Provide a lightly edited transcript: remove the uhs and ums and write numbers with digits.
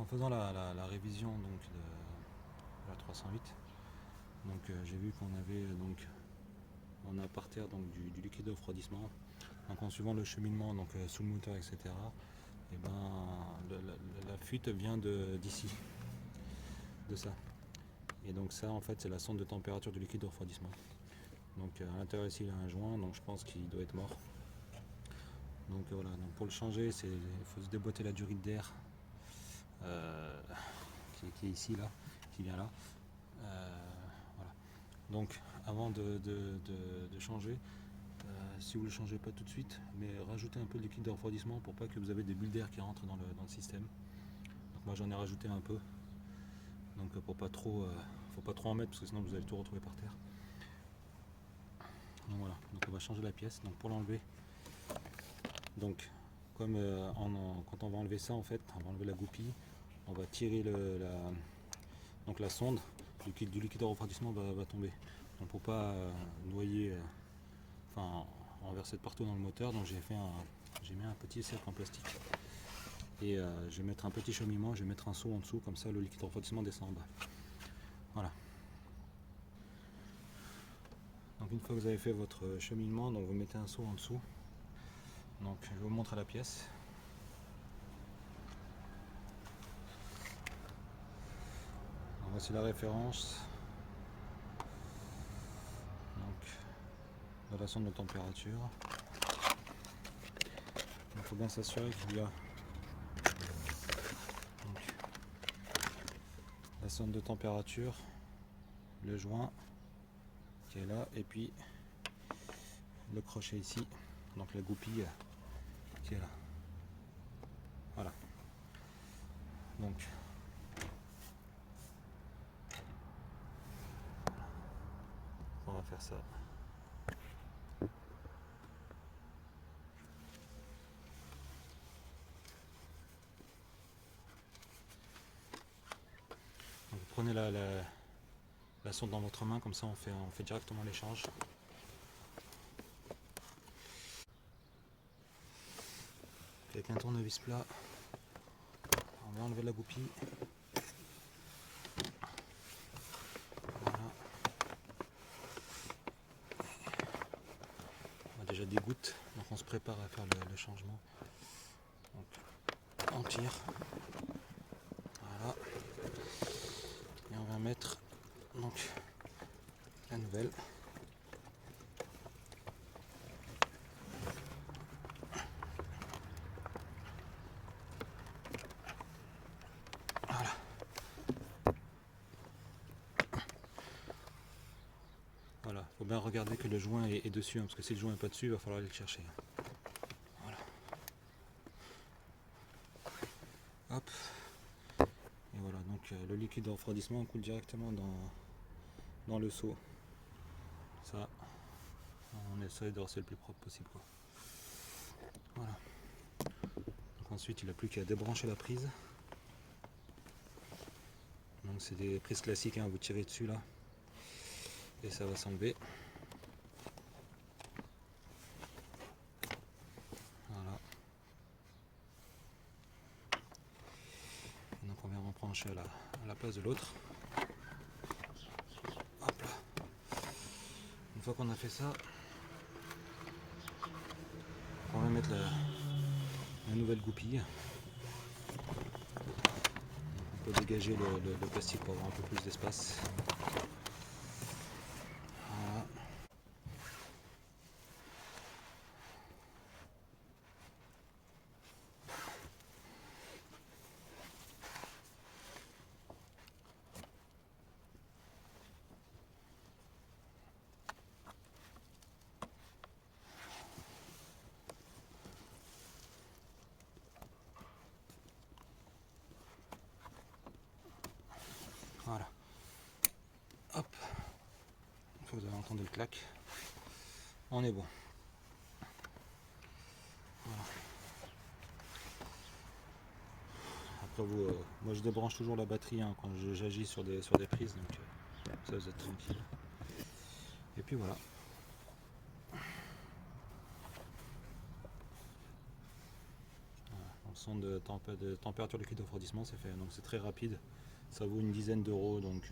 en faisant la révision donc, de la 308, donc, j'ai vu qu'on avait on a par terre donc, du liquide de refroidissement. Donc en suivant le cheminement donc, sous le moteur, etc., et ben, la fuite vient d'ici, de ça. Et donc ça en fait c'est la sonde de température du liquide de refroidissement. Donc à l'intérieur ici il y a un joint, donc je pense qu'il doit être mort. Donc voilà, donc pour le changer il faut se déboîter la durite d'air qui est ici là, qui vient là. Voilà. Donc avant de changer, si vous ne le changez pas tout de suite, mais rajoutez un peu de liquide de refroidissement pour pas que vous avez des bulles d'air qui rentrent dans le système. Donc moi j'en ai rajouté un peu. Donc pour pas trop, faut pas trop en mettre parce que sinon vous allez tout retrouver par terre. Donc voilà, donc on va changer la pièce. Donc pour l'enlever, donc comme quand on va enlever ça en fait, on va enlever la goupille, on va tirer donc la sonde, du liquide de refroidissement va tomber. Donc pour pas noyer, enfin renverser de partout dans le moteur, donc j'ai mis un petit cercle en plastique. Et je vais mettre un petit cheminement, je vais mettre un seau en dessous, comme ça le liquide de refroidissement descend en bas. Voilà. Donc une fois que vous avez fait votre cheminement, donc vous mettez un seau en dessous. Donc je vous montre la pièce. Donc, voici la référence donc, de la sonde de température. Il faut bien s'assurer qu'il y a donc, la sonde de température, le joint qui est là, et puis le crochet ici, donc la goupille qui est là. Voilà. Donc on va faire ça. Donc, vous prenez la sonde dans votre main, comme ça on fait directement l'échange. Avec un tournevis plat, on va enlever la goupille. Voilà. On a déjà des gouttes, donc on se prépare à faire le changement. Donc, on tire. Voilà. Et on va mettre donc la nouvelle. Voilà. Voilà, faut bien regarder que le joint est dessus, hein, parce que si le joint n'est pas dessus, il va falloir aller le chercher. Voilà. Hop. Et voilà, donc le liquide de refroidissement coule directement dans le seau. Ça, on essaie de rester le plus propre possible, quoi. Voilà. Donc ensuite, il n'a plus qu'à débrancher la prise. Donc c'est des prises classiques, hein, vous tirez dessus là, et ça va s'enlever. Voilà. Et donc on vient rebrancher à la place de l'autre. Hop là. Une fois qu'on a fait ça, on va mettre la nouvelle goupille. On peut dégager le plastique pour avoir un peu plus d'espace. Voilà. Voilà. Hop. Une fois que vous avez entendu le clac, on est bon. Voilà. Après vous, moi je débranche toujours la batterie, hein, quand j'agis sur des prises, donc ça vous êtes tranquille. Et puis voilà. Voilà. Donc sonde de température liquide de refroidissement, c'est fait. Donc c'est très rapide. Ça vaut une dizaine d'euros. Donc